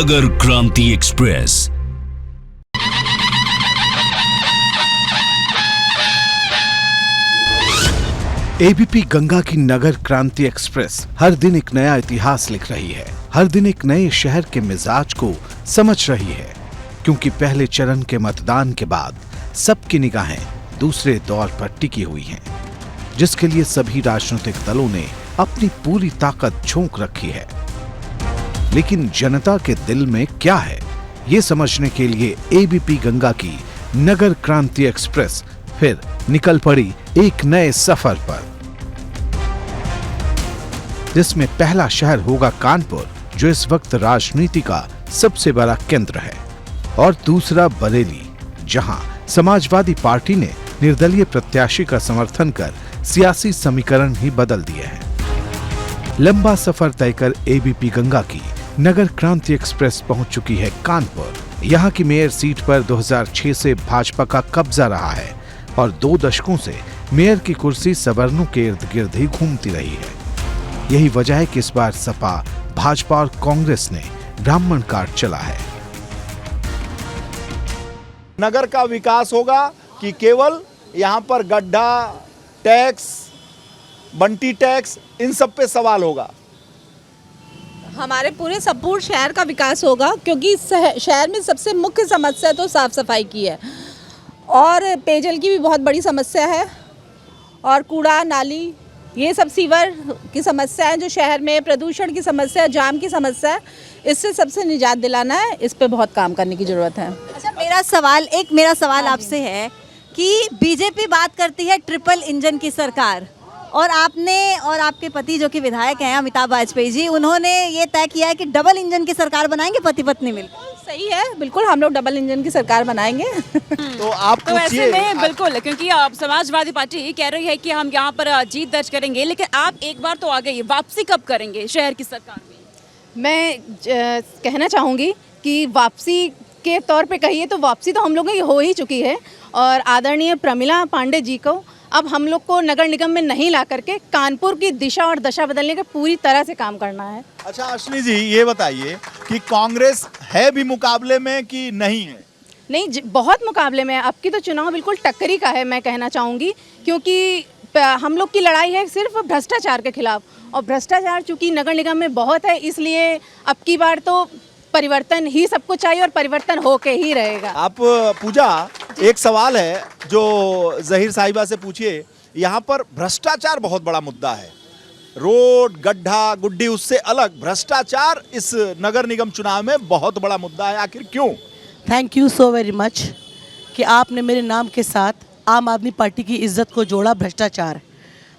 नगर क्रांति express. ABP Ganga की नगर क्रांति एक्सप्रेस हर दिन एक नया इतिहास लिख रही है, हर दिन एक नए शहर के मिजाज को समझ रही है, क्योंकि पहले चरण के मतदान के बाद सबकी निगाहें दूसरे दौर पर टिकी हुई हैं, जिसके लिए सभी राजनीतिक दलों ने अपनी पूरी ताकत झोंक रखी है। लेकिन जनता के दिल में क्या है, ये समझने के लिए एबीपी गंगा की नगर क्रांति एक्सप्रेस फिर निकल पड़ी एक नए सफर पर, जिसमें पहला शहर होगा कानपुर, जो इस वक्त राजनीति का सबसे बड़ा केंद्र है, और दूसरा बरेली, जहां समाजवादी पार्टी ने निर्दलीय प्रत्याशी का समर्थन कर सियासी समीकरण ही बदल दिए हैं। लंबा सफर तय कर एबीपी गंगा की नगर क्रांति एक्सप्रेस पहुंच चुकी है कानपुर। यहां की मेयर सीट पर 2006 से भाजपा का कब्जा रहा है और 2 दशकों से मेयर की कुर्सी सवर्णों के इर्द गिर्द ही घूमती रही है। यही वजह है कि इस बार सपा, भाजपा और कांग्रेस ने ब्राह्मण कार्ड चला है। नगर का विकास होगा कि केवल यहाँ पर गड्ढा, टैक्स, बंटी टैक्स, इन सब पे सवाल होगा। हमारे पूरे संपूर्ण शहर का विकास होगा, क्योंकि शहर में सबसे मुख्य समस्या तो साफ सफाई की है और पेयजल की भी बहुत बड़ी समस्या है, और कूड़ा नाली, ये सब सीवर की समस्या है, जो शहर में प्रदूषण की समस्या, जाम की समस्या है, इससे सबसे निजात दिलाना है। इस पे बहुत काम करने की जरूरत है। अच्छा, मेरा सवाल आपसे है कि बीजेपी बात करती है ट्रिपल इंजन की सरकार, और आपने और आपके पति जो कि विधायक हैं अमिताभ वाजपेयी जी, उन्होंने ये तय किया है कि डबल इंजन की सरकार बनाएंगे पति पत्नी मिलकर। सही है, बिल्कुल हम लोग डबल इंजन की सरकार बनाएंगे। तो आप तो ऐसे में बिल्कुल, क्योंकि समाजवादी पार्टी कह रही है कि हम यहाँ पर जीत दर्ज करेंगे, लेकिन आप एक बार तो आ गई, वापसी कब करेंगे शहर की सरकार में? मैं कहना चाहूँगी कि वापसी के तौर पे कहिए तो वापसी तो हम लोगों की हो ही चुकी है, और आदरणीय प्रमिला पांडे जी को अब हम लोग को नगर निगम में नहीं ला करके कानपुर की दिशा और दशा बदलने का पूरी तरह से काम करना है। अच्छा अश्विनी जी, ये बताइए कि कांग्रेस है भी मुकाबले में कि नहीं है? नहीं, बहुत मुकाबले में है। अब की तो चुनाव बिल्कुल टक्करी का है, मैं कहना चाहूँगी, क्योंकि हम लोग की लड़ाई है सिर्फ भ्रष्टाचार के खिलाफ, और भ्रष्टाचार चूँकि नगर निगम में बहुत है, इसलिए अब की बार तो परिवर्तन ही सबको चाहिए और परिवर्तन होके ही रहेगा। आप पूजा, एक सवाल है जो जहीर साहिबा से पूछिए। यहाँ पर भ्रष्टाचार बहुत बड़ा मुद्दा है, रोड, गड्ढा गुड्डी, उससे अलग भ्रष्टाचार इस नगर निगम चुनाव में बहुत बड़ा मुद्दा है। आखिर क्यों? Thank you so very much कि आपने मेरे नाम के साथ आम आदमी पार्टी की इज्जत को जोड़ा। भ्रष्टाचार,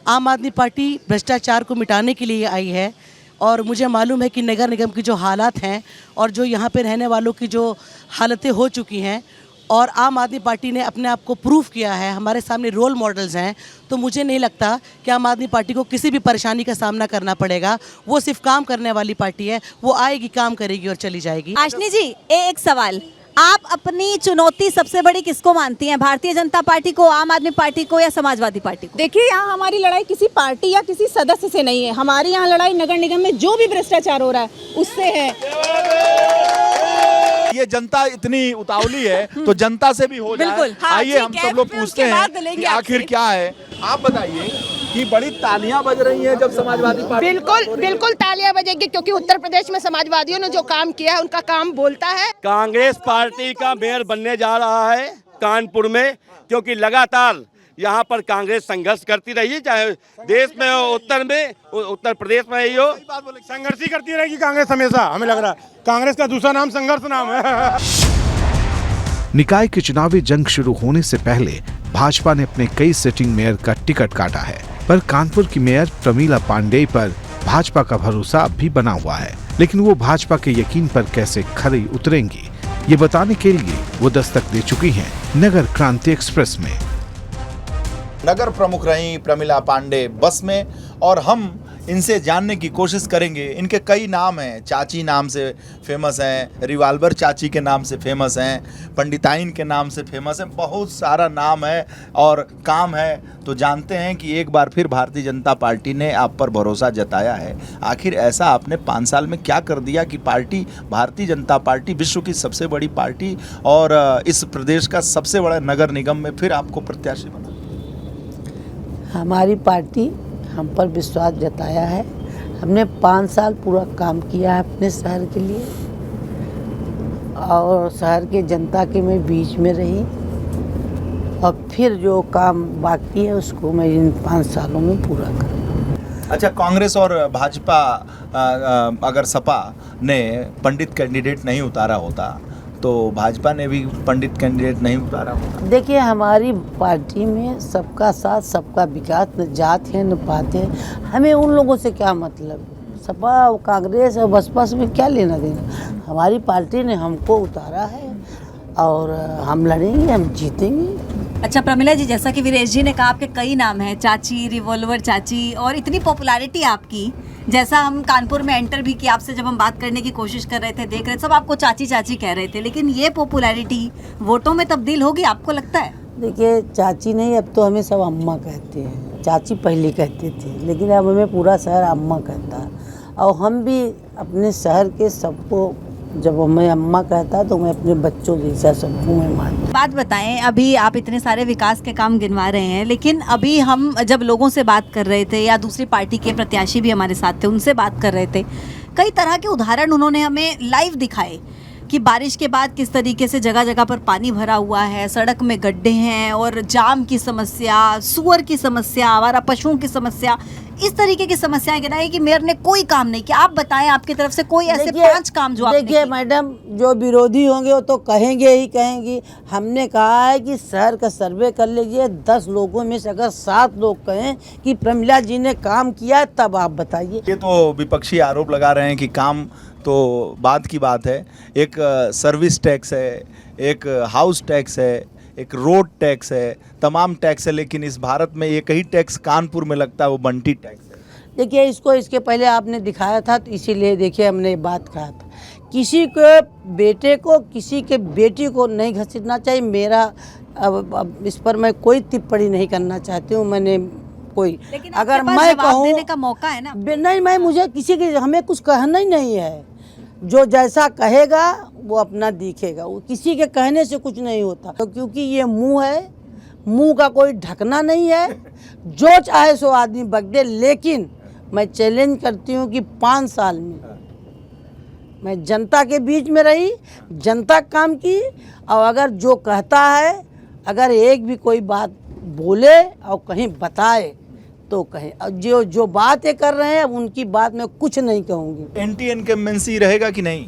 आम आदमी पार्टी भ्रष्टाचार को मिटाने के लिए आई है, और मुझे मालूम है कि नगर निगम की जो हालात हैं और जो यहाँ पे रहने वालों की जो हालतें हो चुकी हैं, और आम आदमी पार्टी ने अपने आप को प्रूव किया है, हमारे सामने रोल मॉडल्स हैं, तो मुझे नहीं लगता कि आम आदमी पार्टी को किसी भी परेशानी का सामना करना पड़ेगा। वो सिर्फ काम करने वाली पार्टी है, वो आएगी, काम करेगी और चली जाएगी। आशनी जी, एक सवाल, आप अपनी चुनौती सबसे बड़ी किसको मानती हैं? भारतीय जनता पार्टी को, आम आदमी पार्टी को, या समाजवादी पार्टी को? देखिए, यहाँ हमारी लड़ाई किसी पार्टी या किसी सदस्य से नहीं है, हमारी यहाँ लड़ाई नगर निगम में जो भी भ्रष्टाचार हो रहा है उससे है। ये जनता इतनी उतावली है तो जनता से भी हो जाए। बिल्कुल, हाँ, आइए हम सब लोग पूछते हैं कि आखिर क्या है। आप बताइए कि बड़ी तालियां बज रही हैं जब समाजवादी पार्टी। बिल्कुल तालियां बजेंगी, क्योंकि उत्तर प्रदेश में समाजवादियों ने जो काम किया है उनका काम बोलता है। कांग्रेस पार्टी का मेयर बनने जा रहा है कानपुर में, क्योंकि लगातार यहाँ पर कांग्रेस संघर्ष करती रही है, चाहे देश में हो, उत्तर प्रदेश में ही हो, संघर्ष ही करती रहेगी कांग्रेस हमेशा। हमें लग रहा है कांग्रेस का दूसरा नाम संघर्ष नाम है। निकाय की चुनावी जंग शुरू होने से पहले भाजपा ने अपने कई सिटिंग मेयर का टिकट काटा है, पर कानपुर की मेयर प्रमिला पांडेय पर भाजपा का भरोसा अब भी बना हुआ है। लेकिन वो भाजपा के यकीन पर कैसे खरी उतरेंगी, ये बताने के लिए वो दस्तक दे चुकी हैं नगर क्रांति एक्सप्रेस में। नगर प्रमुख रही प्रमिला पांडे बस में, और हम इनसे जानने की कोशिश करेंगे। इनके कई नाम हैं, चाची नाम से फेमस हैं, रिवाल्वर चाची के नाम से फेमस हैं, पंडिताइन के नाम से फेमस हैं, बहुत सारा नाम है और काम है। तो जानते हैं कि एक बार फिर भारतीय जनता पार्टी ने आप पर भरोसा जताया है। आखिर ऐसा आपने 5 साल में क्या कर दिया कि पार्टी, भारतीय जनता पार्टी विश्व की सबसे बड़ी पार्टी और इस प्रदेश का सबसे बड़ा नगर निगम में फिर आपको प्रत्याशी बना? हमारी पार्टी हम पर विश्वास जताया है। हमने 5 साल पूरा काम किया है अपने शहर के लिए और शहर के जनता के मैं बीच में रही और फिर जो काम बाकी है उसको मैं इन 5 सालों में पूरा करूँ। अच्छा, कांग्रेस और भाजपा अगर सपा ने पंडित कैंडिडेट नहीं उतारा होता तो भाजपा ने भी पंडित कैंडिडेट नहीं उतारा होता। देखिए, हमारी पार्टी में सबका साथ सबका विकास, न जात है न पात है। हमें उन लोगों से क्या मतलब, सपा और कांग्रेस और बसपा से क्या लेना देना। हमारी पार्टी ने हमको उतारा है और हम लड़ेंगे, हम जीतेंगे। अच्छा प्रमिला जी, जैसा कि वीरेश जी ने कहा, आपके कई नाम हैं, चाची, रिवॉल्वर चाची, और इतनी पॉपुलैरिटी आपकी, जैसा हम कानपुर में एंटर भी किया, आपसे जब हम बात करने की कोशिश कर रहे थे, देख रहे थे, सब आपको चाची चाची कह रहे थे, लेकिन ये पॉपुलैरिटी वोटों में तब्दील होगी, आपको लगता है? देखिए, चाची नहीं, अब तो हमें सब अम्मा कहते हैं। चाची पहले कहते थे, लेकिन अब हमें पूरा शहर अम्मा कहता है। और हम भी अपने शहर के सबको, जब हमें अम्मा कहता है तो मैं अपने बच्चों जैसा सबको मैं मानता हूं। बात बताएं, अभी आप इतने सारे विकास के काम गिनवा रहे हैं, लेकिन अभी हम जब लोगों से बात कर रहे थे या दूसरी पार्टी के प्रत्याशी भी हमारे साथ थे, उनसे बात कर रहे थे, कई तरह के उदाहरण उन्होंने हमें लाइव दिखाए कि बारिश के बाद किस तरीके से जगह जगह पर पानी भरा हुआ है, सड़क में गड्ढे हैं और जाम की समस्या, सुअर की समस्या, आवारा पशुओं की समस्या, इस तरीके की समस्याएं गिनाई कि मेयर ने कोई काम नहीं किया। आप बताएं, आपकी तरफ से कोई ऐसे 5 काम जो आपने किए? देखिए मैडम, जो विरोधी होंगे वो तो कहेंगे ही कहेंगे। हमने कहा है कि शहर का सर्वे कर लीजिए, 10 लोगों में से अगर 7 लोग कहें कि प्रमिला जी ने काम किया, तब आप बताइए। ये तो विपक्षी आरोप लगा रहे हैं कि काम तो बाद की बात है। एक सर्विस टैक्स है, एक हाउस टैक्स है, एक रोड टैक्स है, तमाम टैक्स है, लेकिन इस भारत में एक ही टैक्स कानपुर में लगता है, वो बंटी टैक्स है। देखिए, इसको इसके पहले आपने दिखाया था, तो इसीलिए देखिए हमने बात कहा था, किसी के बेटे को, किसी के बेटी को नहीं घसीटना चाहिए। मेरा अब इस पर मैं कोई टिप्पणी नहीं करना चाहती हूँ। मैंने कोई, अगर मैं कहूँ, देने का मौका है ना। नहीं, मैं, मुझे किसी की, हमें कुछ कहना ही नहीं है। जो जैसा कहेगा वो अपना दिखेगा, वो किसी के कहने से कुछ नहीं होता। तो क्योंकि ये मुंह है, मुंह का कोई ढकना नहीं है, जो चाहे सो आदमी बक दे। लेकिन मैं चैलेंज करती हूँ कि 5 साल में मैं जनता के बीच में रही, जनता काम की, और अगर जो कहता है, अगर एक भी कोई बात बोले और कहीं बताए तो कहें। और जो बातें कर रहे हैं उनकी बात मैं कुछ नहीं कहूँगी। एंटी इनकम्बेंसी रहेगा कि नहीं?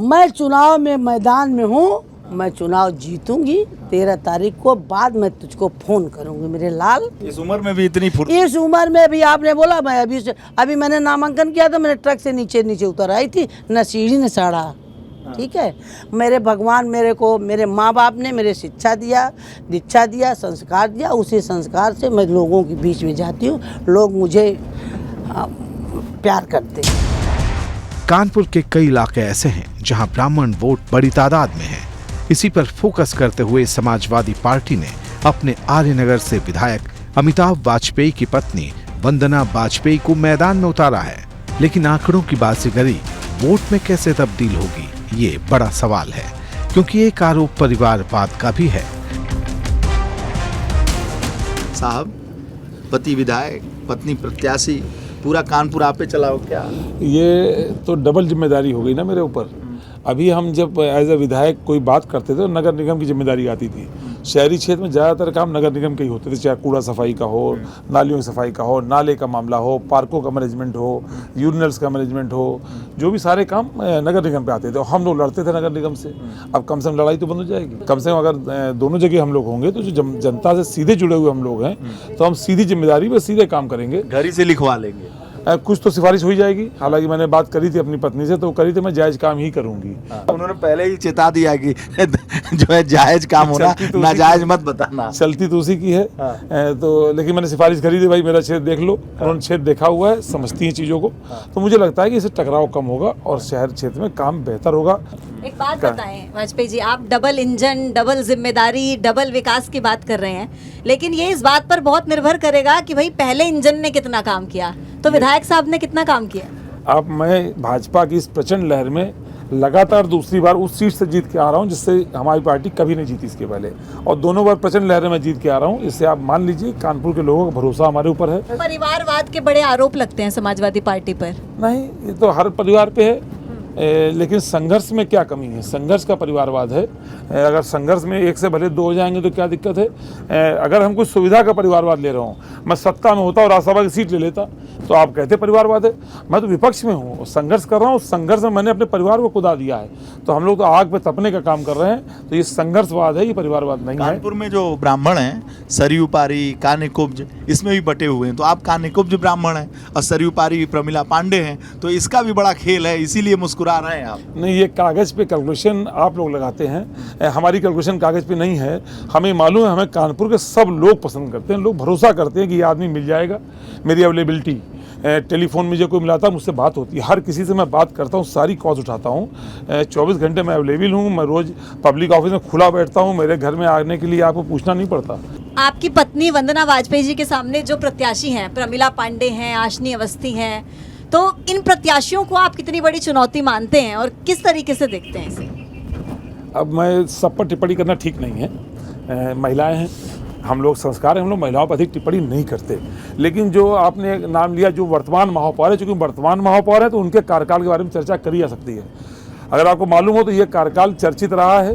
मैं चुनाव में मैदान में हूँ, मैं चुनाव जीतूंगी। 13 तारीख को बाद मैं तुझको फोन करूंगी मेरे लाल। इस उम्र में भी इतनी फुर्ती? इस उम्र में भी आपने बोला, मैं अभी मैंने नामांकन किया था, मैंने ट्रक से नीचे उतर आई थी, न सीढ़ी न साड़ा। ठीक है, मेरे भगवान मेरे को, मेरे माँ बाप ने मेरे शिक्षा दिया, दीक्षा दिया, संस्कार दिया, उसी संस्कार से मैं लोगों के बीच में जाती हूँ। लोग मुझे प्यार करते हैं। कानपुर के कई इलाके ऐसे हैं जहां ब्राह्मण वोट बड़ी तादाद में है। इसी पर फोकस करते हुए समाजवादी पार्टी ने अपने आर्यनगर से विधायक अमिताभ वाजपेयी की पत्नी वंदना वाजपेयी को मैदान में उतारा है। लेकिन आंकड़ों की बाजीगरी वोट में कैसे तब्दील होगी, ये बड़ा सवाल है, क्योंकि एक आरोप परिवारवाद का भी है। साहब, पति विधायक, पत्नी प्रत्याशी, पूरा कानपुर आप पे चलाओ क्या? ये तो डबल जिम्मेदारी हो गई ना मेरे ऊपर। अभी हम जब एज ए विधायक कोई बात करते थे तो नगर निगम की जिम्मेदारी आती थी। शहरी क्षेत्र में ज़्यादातर काम नगर निगम के ही होते थे, चाहे कूड़ा सफाई का हो, नालियों की सफाई का हो, नाले का मामला हो, पार्कों का मैनेजमेंट हो, यूरिनल्स का मैनेजमेंट हो, जो भी सारे काम नगर निगम पे आते थे। हम लोग लड़ते थे नगर निगम से। अब कम से कम लड़ाई तो बंद हो जाएगी। कम से कम अगर दोनों जगह हम लोग होंगे तो जो जनता से सीधे जुड़े हुए हम लोग हैं, तो हम सीधी जिम्मेदारी पर सीधे काम करेंगे। घर ही से लिखवा लेंगे। कुछ तो सिफारिश हो ही जाएगी। हालांकि मैंने बात करी थी अपनी पत्नी से, तो वो करी थी मैं जायज़ काम ही करूँगी। उन्होंने पहले ही चेता दिया कि जो है जायज काम होना, नाजायज मत बताना। चलती तो उसी की है। तो लेकिन मैंने सिफारिश करी थी, भाई मेरा क्षेत्र देख लो। उन्होंने क्षेत्र देखा हुआ है, समझती हैं चीज़ों को। तो मुझे लगता है कि इससे टकराव कम होगा और शहर क्षेत्र में काम बेहतर होगा। एक बात बताएं वाजपेयी जी, आप डबल इंजन, डबल जिम्मेदारी, डबल विकास की बात कर रहे हैं, लेकिन ये इस बात पर बहुत निर्भर करेगा कि भाई पहले इंजन ने कितना काम किया, तो विधायक साहब ने कितना काम किया। अब मैं भाजपा की इस प्रचंड लहर में लगातार दूसरी बार उस सीट से जीत के आ रहा हूं जिससे हमारी पार्टी कभी नहीं जीती इसके पहले, और दोनों बार प्रचंड लहर में जीत के आ रहा हूं। इससे आप मान लीजिए कानपुर के लोगों का भरोसा हमारे ऊपर है। परिवारवाद के बड़े आरोप लगते हैं समाजवादी पार्टी पर। नहीं, ये तो हर परिवार पे है। लेकिन संघर्ष में क्या कमी है? संघर्ष का परिवारवाद है। अगर संघर्ष में एक से भले दो हो जाएंगे तो क्या दिक्कत है? अगर हम कुछ सुविधा का परिवारवाद ले रहा हूँ, मैं सत्ता में होता और राज्यसभा की सीट ले लेता तो आप कहते परिवारवाद है। मैं तो विपक्ष में हूँ, संघर्ष कर रहा हूँ, संघर्ष में मैंने अपने परिवार को कुदा दिया है। तो हम लोग तो आग पे तपने का काम कर रहे हैं। तो ये संघर्षवाद है, ये परिवारवाद नहीं है। कानपुर में जो ब्राह्मण हैं, सरयू पारी, कानिकुब्ज, इसमें भी बटे हुए हैं। तो आप कानिकुब्ज ब्राह्मण हैं और सरयू पारी प्रमिला पांडे हैं, तो इसका भी बड़ा खेल है, इसीलिए मुस्कुरा रहे हैं आप। नहीं, ये कागज़ पे कैलकुलेशन आप लोग लगाते हैं, हमारी कैलकुलेशन कागज़ पे नहीं है। हमें मालूम है, हमें कानपुर के सब लोग पसंद करते हैं, लोग भरोसा करते हैं कि ये आदमी मिल जाएगा। मेरी अवेलेबिलिटी, टेलीफोन में जो कोई मिलाता है मुझसे बात होती है, हर किसी से मैं बात करता हूँ, सारी कॉल्स उठाता हूँ। 24 घंटे मैं अवेलेबल हूँ। मैं रोज़ पब्लिक ऑफिस में खुला बैठता हूँ। मेरे घर में आने के लिए आपको पूछना नहीं पड़ता। आपकी पत्नी वंदना वाजपेयी जी के सामने जो प्रत्याशी हैं, प्रमिला पांडे हैं, आशनी अवस्थी हैं, तो इन प्रत्याशियों को आप कितनी बड़ी चुनौती मानते हैं और किस तरीके से देखते हैं इसे? अब मैं सब पर टिप्पणी करना ठीक नहीं है। महिलाएं हैं, हम लोग संस्कार हैं, हम लोग महिलाओं पर अधिक टिप्पणी नहीं करते। लेकिन जो आपने नाम लिया, जो वर्तमान महापौर है, चूँकि वर्तमान महापौर है तो उनके कार्यकाल के बारे में चर्चा करी जा सकती है। अगर आपको मालूम हो तो ये कार्यकाल चर्चित रहा है।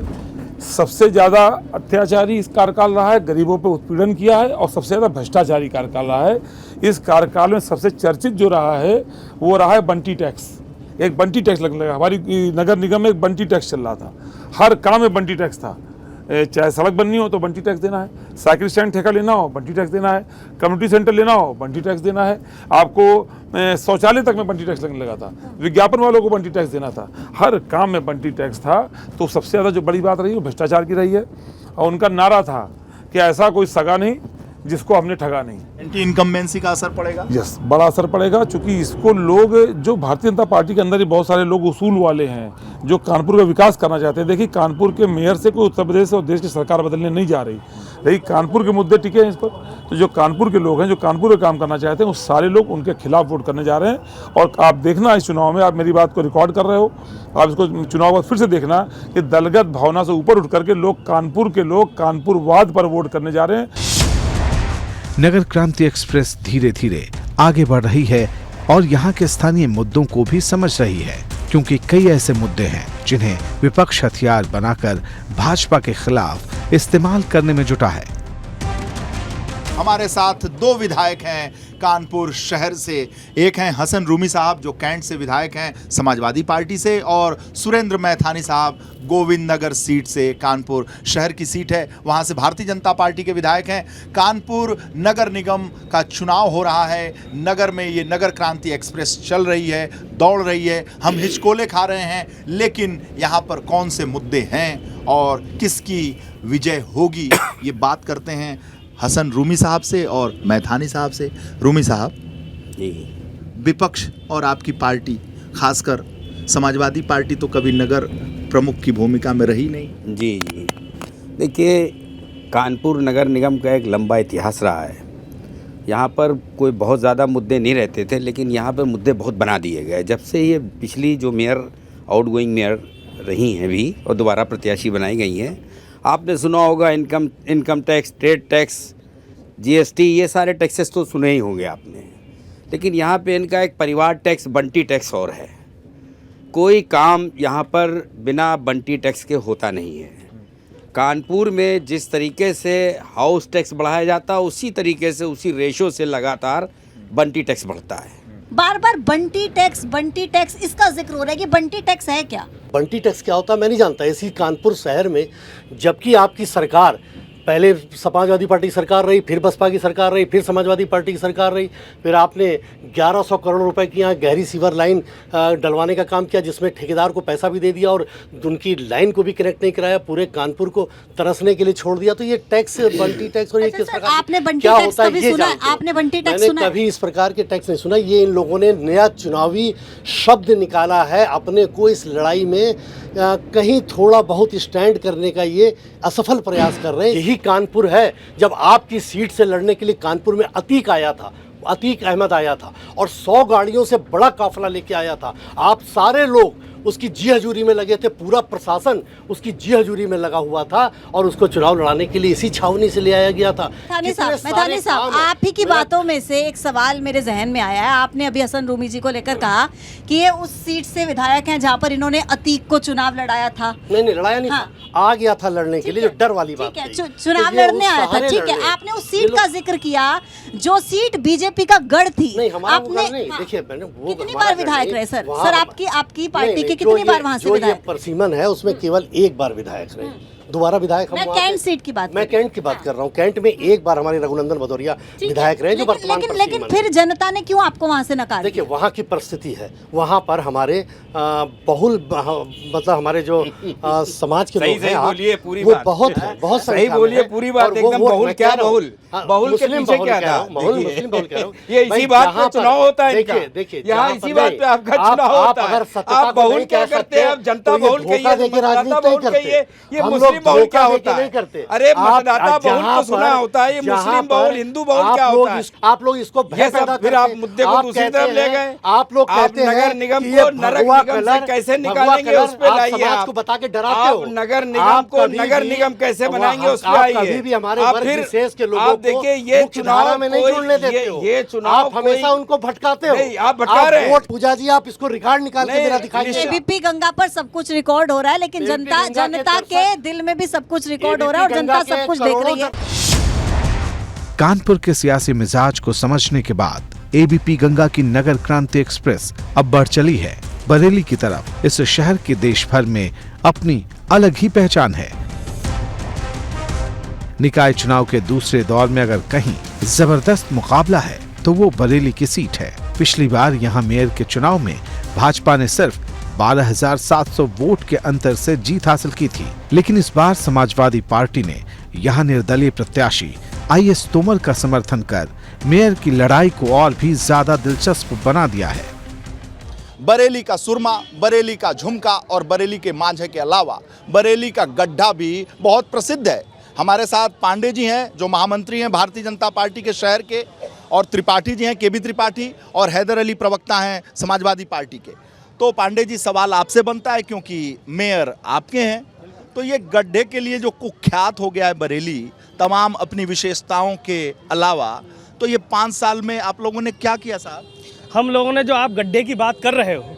सबसे ज़्यादा अत्याचारी इस कार्यकाल रहा है, गरीबों पर उत्पीड़न किया है, और सबसे ज़्यादा भ्रष्टाचारी कार्यकाल रहा है। इस कार्यकाल में सबसे चर्चित जो रहा है वो रहा है बंटी टैक्स। एक बंटी टैक्स लगने लगा। हमारी नगर निगम में एक बंटी टैक्स चल रहा था, हर काम में बंटी टैक्स था। चाहे सड़क बननी हो तो बंटी टैक्स देना है, साइकिल स्टैंड ठेका लेना हो बंटी टैक्स देना है, कम्युनिटी सेंटर लेना हो बंटी टैक्स देना है, आपको शौचालय तक में बंटी टैक्स लगने लगा था, विज्ञापन वालों को बंटी टैक्स देना था, हर काम में बंटी टैक्स था। तो सबसे ज़्यादा जो बड़ी बात रही वो भ्रष्टाचार की रही है। और उनका नारा था कि ऐसा कोई सगा नहीं जिसको हमने ठगा नहीं। एंटी इनकम्बेंसी का असर पड़ेगा? यस, बड़ा असर पड़ेगा, क्योंकि इसको लोग, जो भारतीय जनता पार्टी के अंदर ही बहुत सारे लोग उसूल वाले हैं जो कानपुर का विकास करना चाहते हैं। देखिए, कानपुर के मेयर से कोई उत्तर प्रदेश और देश की सरकार बदलने नहीं जा रही, लेकिन कानपुर के मुद्दे टिके हैं इस पर। तो जो कानपुर के लोग हैं, जो कानपुर में काम करना चाहते हैं, वो सारे लोग उनके खिलाफ वोट करने जा रहे हैं। और आप देखना इस चुनाव में, आप मेरी बात को रिकॉर्ड कर रहे हो, आप इसको चुनाव बाद फिर से देखना कि दलगत भावना से ऊपर उठ करके लोग, कानपुर के लोग कानपुरवाद पर वोट करने जा रहे हैं। नगर क्रांति एक्सप्रेस धीरे धीरे आगे बढ़ रही है और यहाँ के स्थानीय मुद्दों को भी समझ रही है, क्योंकि कई ऐसे मुद्दे हैं जिन्हें विपक्ष हथियार बनाकर भाजपा के खिलाफ इस्तेमाल करने में जुटा है। हमारे साथ दो विधायक हैं कानपुर शहर से। एक हैं हसन रूमी साहब जो कैंट से विधायक हैं समाजवादी पार्टी से, और सुरेंद्र मैथानी साहब गोविंद नगर सीट से, कानपुर शहर की सीट है, वहां से भारतीय जनता पार्टी के विधायक हैं। कानपुर नगर निगम का चुनाव हो रहा है। नगर में ये नगर क्रांति एक्सप्रेस चल रही है, दौड़ रही है। हम हिचकोले खा रहे हैं, लेकिन यहाँ पर कौन से मुद्दे हैं और किसकी विजय होगी, ये बात करते हैं हसन रूमी साहब से और मैथानी साहब से। रूमी साहब जी, विपक्ष और आपकी पार्टी, खासकर समाजवादी पार्टी, तो कभी नगर प्रमुख की भूमिका में रही नहीं। जी जी, देखिए, कानपुर नगर निगम का एक लंबा इतिहास रहा है। यहाँ पर कोई बहुत ज़्यादा मुद्दे नहीं रहते थे, लेकिन यहाँ पर मुद्दे बहुत बना दिए गए जब से ये पिछली जो मेयर, आउटगोइंग मेयर रही हैं भी और दोबारा प्रत्याशी बनाई गई हैं। आपने सुना होगा income tax, trade tax, GST, ये सारे टैक्सेस तो सुने ही होंगे आपने। लेकिन यहाँ पे इनका एक परिवार टैक्स, बंटी टैक्स और है। कोई काम यहाँ पर बिना बंटी टैक्स के होता नहीं है। कानपुर में जिस तरीके से हाउस टैक्स बढ़ाया जाता है, उसी तरीके से, उसी रेशो से लगातार बंटी टैक्स बढ़ता है। बार बार बंटी टैक्स इसका जिक्र हो रहा है कि बंटी टैक्स है क्या? बंटी टैक्स क्या होता है मैं नहीं जानता। इसी कानपुर शहर में, जबकि आपकी सरकार पहले समाजवादी पार्टी की सरकार रही, फिर बसपा की सरकार रही, फिर समाजवादी पार्टी की सरकार रही, फिर आपने 1100 करोड़ रुपए की यहाँ गहरी सीवर लाइन डलवाने का काम किया, जिसमें ठेकेदार को पैसा भी दे दिया और उनकी लाइन को भी कनेक्ट नहीं कराया, पूरे कानपुर को तरसने के लिए छोड़ दिया। तो ये टैक्स, बंटी टैक्स और ये किस प्रकार आपने बंटी टैक्स कभी सुना? आपने बंटी टैक्स सुना? मैंने कभी इस प्रकार के टैक्स नहीं सुना। ये इन लोगों ने नया चुनावी शब्द निकाला है अपने को इस लड़ाई में कहीं थोड़ा बहुत स्टैंड करने का ये असफल प्रयास कर रहे हैं। यही कानपुर है जब आपकी सीट से लड़ने के लिए कानपुर में अतीक आया था, अतीक अहमद आया था और 100 गाड़ियों से बड़ा काफिला लेके आया था। आप सारे लोग उसकी जी हजूरी में लगे थे, पूरा प्रशासन उसकी जी हजूरी में लगा हुआ था और उसको चुनाव लड़ाने के लिए इसी छावनी से ले आया गया था। मैथानी साहब, आप ही की बातों में से एक सवाल मेरे जहन में आया है। आपने अभी हसन रूमी जी को लेकर कहा कि ये उस सीट से विधायक हैं जहां पर इन्होंने अतीक को चुनाव लड़ाया था। नहीं लड़ाया नहीं था, आ गया था लड़ने के लिए, जो डर वाली बात है। चुनाव लड़ने आया था, ठीक है। आपने उस सीट का जिक्र किया जो सीट बीजेपी का गढ़ थी। आपने देखिए वो कितनी बार विधायक रहे सर? आपकी पार्टी के कितनी बार वहां से विधायक? परसीमन है उसमें केवल एक बार विधायक रहे, दोबारा विधायक मैं कैंट सीट की बात, मैं कैंट की बात कर रहा हूँ। कैंट में एक बार हमारे रघुनंदन भदौरिया विधायक रहे, जो वर्तमान लेकिन फिर जनता ने क्यों आपको वहां से नकार? देखिए वहाँ की परिस्थिति है, वहाँ पर हमारे बहुल मतलब हमारे जो समाज के लोग हैं वो बहुत सही बोलिए पूरी बात एकदम। बहुल क्या बहुल के पीछे क्या था? मुस्लिम बहुल कह रहा हूँ। ये इसी बात पे चुनाव होता है इनका। देखिए यहाँ इसी बात पे आपका चुनाव होता है। आप बहुल क्या करते हैं? आप जनता बहुल कहिए, मतदाता बहुल कहिए, ये मुस्लिम बहुल क्या होता है? अरे मतदाता बहुल तो सुना होता है, ये मुस्लिम बहुल, हिंदू बहुल क्या होता है? आप लोग इसको फिर आप मुद्दे को दूसरी तरफ ले गए। आप लोग कहते हैं नगर निगम को नगर निगम से कैसे निकालेंगे उस पे लाइए। आपको बता के डराते हो। नगर निगम को नगर निगम कैसे बनाएंगे उस पे आइए। कभी भी हमारे वर्ग विशेष के लोगों को देखिए ये चुनाव में नहीं जुड़ने देते हो। ये चुनाव आप हमेशा उनको भटकाते हो। आप भटका रहे हैं। पूजा जी आप इसको रिकॉर्ड निकाल के मेरा दिखाइए। एबीपी गंगा पर सब कुछ रिकॉर्ड हो रहा है, लेकिन जनता के दिल में भी सब कुछ रिकॉर्ड हो रहा है और जनता सब कुछ देख रही है। कानपुर के सियासी मिजाज को समझने के बाद एबीपी गंगा की नगर क्रांति एक्सप्रेस अब बढ़ चली है बरेली की तरफ। इस शहर की देश भर में अपनी अलग ही पहचान है। निकाय चुनाव के दूसरे दौर में अगर कहीं जबरदस्त मुकाबला है तो वो बरेली की सीट है। पिछली बार यहाँ मेयर के चुनाव में भाजपा ने सिर्फ 12,700 वोट के अंतर से जीत हासिल की थी, लेकिन इस बार समाजवादी पार्टी ने यहाँ निर्दलीय प्रत्याशी आईएस तोमर का समर्थन कर मेयर की लड़ाई को और भी ज्यादा दिलचस्प बना दिया है। बरेली का सुरमा, बरेली का झुमका और बरेली के मांझे के अलावा बरेली का गड्ढा भी बहुत प्रसिद्ध है। हमारे साथ पांडे जी हैं जो महामंत्री हैं भारतीय जनता पार्टी के शहर के, और त्रिपाठी जी हैं केबी त्रिपाठी, और हैदर अली प्रवक्ता हैं समाजवादी पार्टी के। तो पांडे जी सवाल आपसे बनता है क्योंकि मेयर आपके हैं, तो ये गड्ढे के लिए जो कुख्यात हो गया है बरेली तमाम अपनी विशेषताओं के अलावा, तो ये 5 साल में आप लोगों ने क्या किया साहब? हम लोगों ने, जो आप गड्ढे की बात कर रहे हो,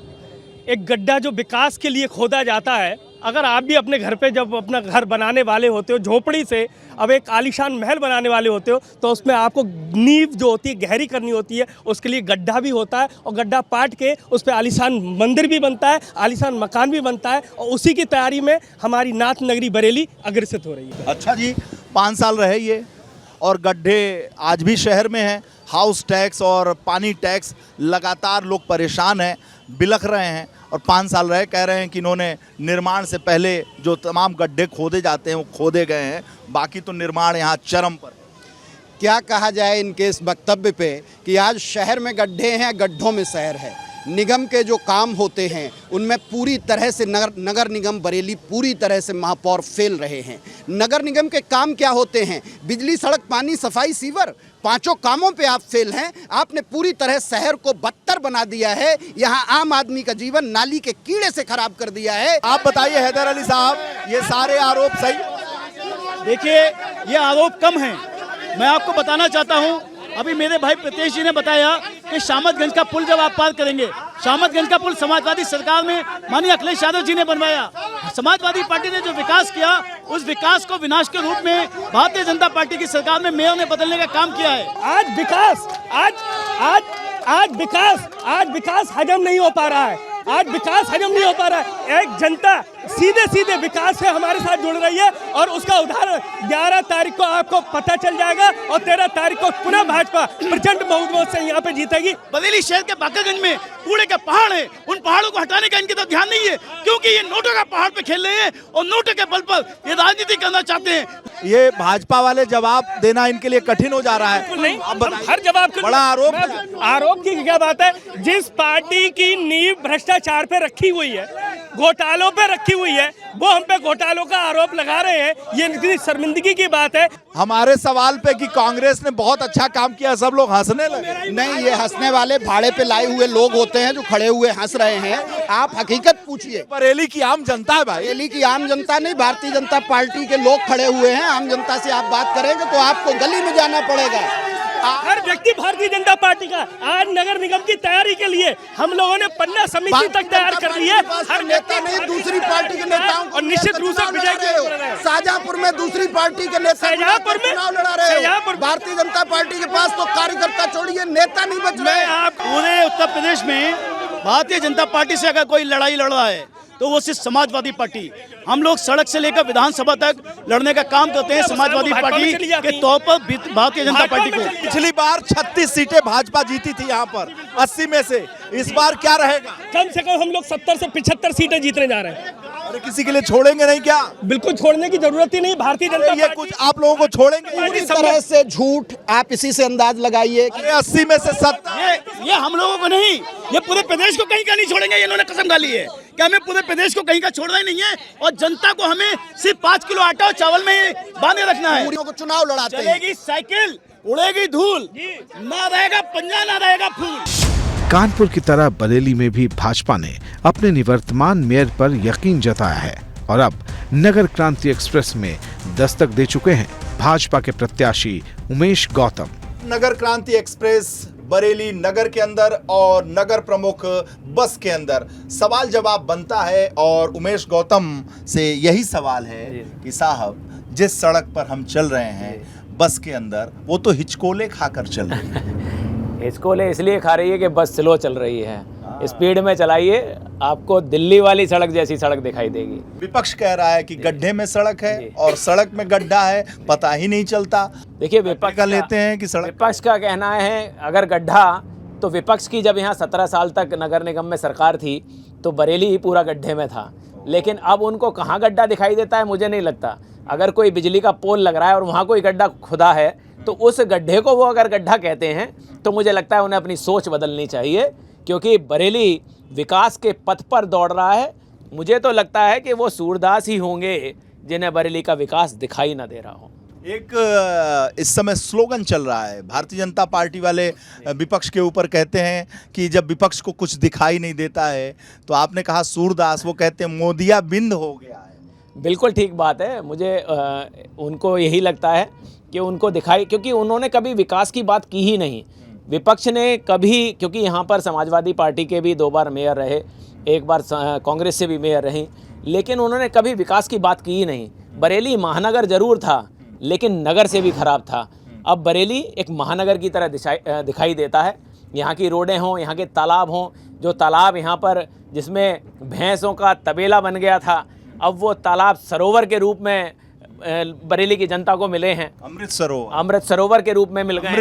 एक गड्ढा जो विकास के लिए खोदा जाता है, अगर आप भी अपने घर पे जब अपना घर बनाने वाले होते हो, झोपड़ी से अब एक आलीशान महल बनाने वाले होते हो, तो उसमें आपको नींव जो होती है गहरी करनी होती है, उसके लिए गड्ढा भी होता है और गड्ढा पाट के उस पर आलीशान मंदिर भी बनता है, आलीशान मकान भी बनता है, और उसी की तैयारी में हमारी नाथ नगरी बरेली अग्रसित हो रही है। अच्छा जी, 5 साल रहे ये, और गड्ढे आज भी शहर में हैं। हाउस टैक्स और पानी टैक्स लगातार लोग परेशान हैं, बिलख रहे हैं, और 5 साल रहे, कह रहे हैं कि इन्होंने निर्माण से पहले जो तमाम गड्ढे खोदे जाते हैं वो खोदे गए हैं, बाकी तो निर्माण यहाँ चरम पर। क्या कहा जाए इनके इस वक्तव्य पे कि आज शहर में गड्ढे हैं, गड्ढों में शहर है। निगम के जो काम होते हैं उनमें पूरी तरह से नगर निगम बरेली पूरी तरह से महापौर फेल रहे हैं। नगर निगम के काम क्या होते हैं? बिजली, सड़क, पानी, सफाई, सीवर, 5 कामों पे आप फेल हैं। आपने पूरी तरह शहर को बदतर बना दिया है। यहाँ आम आदमी का जीवन नाली के कीड़े से खराब कर दिया है। आप बताइए हैदर अली साहब, ये सारे आरोप सही? देखिए, ये आरोप कम हैं। मैं आपको बताना चाहता हूँ, अभी मेरे भाई प्रतेश जी ने बताया कि शामतगंज का पुल जब आप पार करेंगे, शामतगंज का पुल समाजवादी सरकार में माननीय अखिलेश यादव जी ने बनवाया। समाजवादी पार्टी ने जो विकास किया, उस विकास को विनाश के रूप में भारतीय जनता पार्टी की सरकार में मेयर ने बदलने का काम किया है। आज विकास हजम नहीं हो पा रहा है। आज विकास हजम नहीं हो पा रहा है। एक जनता सीधे सीधे विकास से हमारे साथ जुड़ रही है और उसका उदाहरण 11 तारीख को आपको पता चल जाएगा और 13 तारीख को पुनः भाजपा प्रचंड बहुमत से यहाँ पे जीतेगी। बरेली शहर के बाकागंज में कूड़े के पहाड़ है, उन पहाड़ों को हटाने का इनके तो ध्यान नहीं है, क्योंकि ये नोटों का पहाड़ पे खेल रहे हैं और नोटों के बल पर ये राजनीति करना चाहते हैं। ये भाजपा वाले जवाब देना इनके लिए कठिन हो जा रहा है। नहीं, हर जवाब बड़ा आरोप की क्या बात है। जिस पार्टी की नींव भ्रष्टाचार पे रखी हुई है, घोटालों पे रखी हुई है, वो हम पे घोटालों का आरोप लगा रहे हैं, ये इतनी शर्मिंदगी की बात है। हमारे सवाल पे कि कांग्रेस ने बहुत अच्छा काम किया, सब लोग हंसने लगे। नहीं, ये हंसने वाले भाड़े पे लाए हुए लोग होते हैं जो खड़े हुए हंस रहे हैं। आप हकीकत पूछिए। बरेली की आम जनता है भाई। बरेली की आम जनता नहीं, भारतीय जनता पार्टी के लोग खड़े हुए हैं। आम जनता से आप बात करेंगे तो आपको गली में जाना पड़ेगा। हर व्यक्ति भारतीय जनता पार्टी का। आज नगर निगम की तैयारी के लिए हम लोगों ने पन्ना समिति तक तैयार कर दी है। हर नेता नहीं, दूसरी पार्टी के नेताओं और निश्चित रूप से विजय शाहजहांपुर में दूसरी पार्टी के नेता चुनाव लड़ा रहे हो। भारतीय जनता पार्टी के पास तो कार्यकर्ता छोड़िए, नेता नहीं बच रहे। पूरे उत्तर प्रदेश में भारतीय जनता पार्टी से अगर कोई लड़ाई लड़ रहा है तो वो सिर्फ समाजवादी पार्टी। हम लोग सड़क से लेकर विधानसभा तक लड़ने का काम करते हैं समाजवादी पार्टी के तौर पर भारतीय जनता पार्टी को। पिछली बार 36 सीटें भाजपा जीती थी यहाँ पर 80 में से। इस बार क्या रहेगा? कम से कम हम लोग 70 से 75 सीटें जीतने जा रहे हैं। अरे किसी के लिए छोड़ेंगे नहीं क्या? बिल्कुल छोड़ने की जरूरत ही नहीं। भारतीय जनता ये कुछ आप लोगों को छोड़ेंगे? पूरी तरह से झूठ। आप इसी से अंदाज लगाइए कि 80 में से 70। ये हम लोगों को नहीं, ये पूरे प्रदेश को कहीं का नहीं छोड़ेंगे। इन्होंने कसम खा ली है कि हमें पूरे प्रदेश को कहीं का छोड़ना ही नहीं है और जनता को हमें सिर्फ 5 किलो आटा और चावल में बांधे रखना है। को चुनाव लड़ाते हैं। चलेगी साइकिल, उड़ेगी धूल, ना रहेगा पंजा ना रहेगा फूल। कानपुर की तरह बरेली में भी भाजपा ने अपने निवर्तमान मेयर पर यकीन जताया है और अब नगर क्रांति एक्सप्रेस में दस्तक दे चुके हैं भाजपा के प्रत्याशी उमेश गौतम। नगर क्रांति एक्सप्रेस बरेली नगर के अंदर और नगर प्रमुख बस के अंदर सवाल जवाब बनता है और उमेश गौतम से यही सवाल है कि साहब जिस सड़क पर हम चल रहे हैं बस के अंदर, वो तो हिचकोले खाकर चल रही है। हिचकोले इसलिए खा रही है कि बस स्लो चल रही है। स्पीड में चलाइए, आपको दिल्ली वाली सड़क जैसी सड़क दिखाई देगी। विपक्ष कह रहा है कि गड्ढे में सड़क है और सड़क में गड्ढा है, पता ही नहीं चलता। देखिए विपक्ष का लेते हैं कि सड़क, विपक्ष का कहना है अगर गड्ढा, तो विपक्ष की जब यहाँ 17 साल तक नगर निगम में सरकार थी तो बरेली ही पूरा गड्ढे में था। लेकिन अब उनको कहाँ गड्ढा दिखाई देता है मुझे नहीं लगता। अगर कोई बिजली का पोल लग रहा है और वहाँ कोई गड्ढा खुदा है तो उस गड्ढे को वो अगर गड्ढा कहते हैं तो मुझे लगता है उन्हें अपनी सोच बदलनी चाहिए, क्योंकि बरेली विकास के पथ पर दौड़ रहा है। मुझे तो लगता है कि वो सूरदास ही होंगे जिन्हें बरेली का विकास दिखाई ना दे रहा हो। एक इस समय स्लोगन चल रहा है, भारतीय जनता पार्टी वाले विपक्ष के ऊपर कहते हैं कि जब विपक्ष को कुछ दिखाई नहीं देता है तो आपने कहा सूरदास, वो कहते हैं मोदिया बिंद हो गया है। बिल्कुल ठीक बात है। मुझे उनको यही लगता है कि उनको दिखाई, क्योंकि उन्होंने कभी विकास की बात की ही नहीं। विपक्ष ने कभी, क्योंकि यहाँ पर समाजवादी पार्टी के भी 2 बार मेयर रहे, एक बार कांग्रेस से भी मेयर रहीं, लेकिन उन्होंने कभी विकास की बात की ही नहीं। बरेली महानगर जरूर था लेकिन नगर से भी ख़राब था। अब बरेली एक महानगर की तरह दिखाई देता है। यहाँ की रोडें हों, यहाँ के तालाब हों, जो तालाब यहाँ पर जिसमें भैंसों का तबेला बन गया था, अब वो तालाब सरोवर के रूप में बरेली की जनता को मिले हैं। अमृत सरोवर के रूप में मिल गए हैं,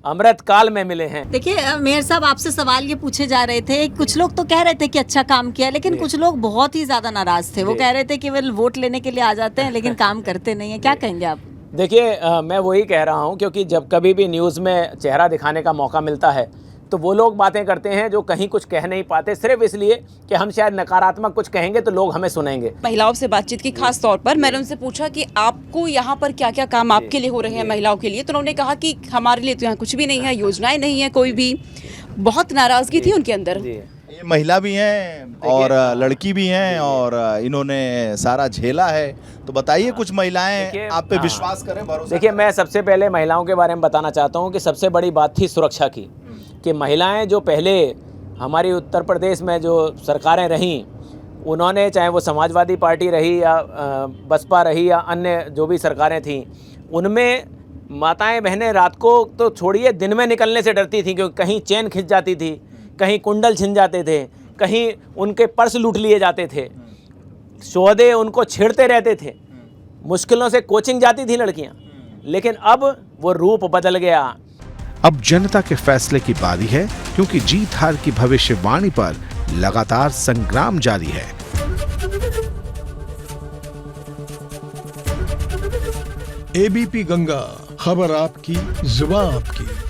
अमृत काल में मिले हैं। देखिए मेयर साहब, आपसे सवाल ये पूछे जा रहे थे, कुछ लोग तो कह रहे थे कि अच्छा काम किया, लेकिन कुछ लोग बहुत ही ज्यादा नाराज थे। वो कह रहे थे कि केवल वोट लेने के लिए आ जाते हैं लेकिन काम करते नहीं है। क्या कहेंगे आप? देखिए मैं वही कह रहा हूँ, क्योंकि जब कभी भी न्यूज़ में चेहरा दिखाने का मौका मिलता है तो वो लोग बातें करते हैं जो कहीं कुछ कह नहीं पाते, सिर्फ इसलिए कि हम शायद नकारात्मक कुछ कहेंगे तो लोग हमें सुनेंगे। महिलाओं से बातचीत की खास तौर पर मैंने उनसे पूछा कि आपको यहाँ पर क्या क्या काम आपके लिए हो रहे हैं महिलाओं के लिए, तो उन्होंने कहा कि हमारे लिए तो यहाँ कुछ भी नहीं है, योजनाएं नहीं है कोई भी। बहुत नाराजगी थी उनके अंदर। ये महिला भी हैं और लड़की भी हैं और इन्होंने सारा झेला है, तो बताइए कुछ महिलाएं आप पे विश्वास करें, भरोसा। देखिए मैं सबसे पहले महिलाओं के बारे में बताना चाहता हूँ कि सबसे बड़ी बात थी सुरक्षा की, कि महिलाएं जो पहले हमारी उत्तर प्रदेश में जो सरकारें रहीं, उन्होंने चाहे वो समाजवादी पार्टी रही या बसपा रही या अन्य जो भी सरकारें थीं, उनमें माताएं बहनें रात को तो छोड़िए दिन में निकलने से डरती थी, क्योंकि कहीं चेन खिंच जाती थी, कहीं कुंडल छिन जाते थे, कहीं उनके पर्स लूट लिए जाते थे, सौदे उनको छेड़ते रहते थे, मुश्किलों से कोचिंग जाती थी लड़कियां, लेकिन अब वो रूप बदल गया। अब जनता के फैसले की बारी है, क्योंकि जीत हार की भविष्यवाणी पर लगातार संग्राम जारी है। एबीपी गंगा, खबर आपकी, जुबान आपकी।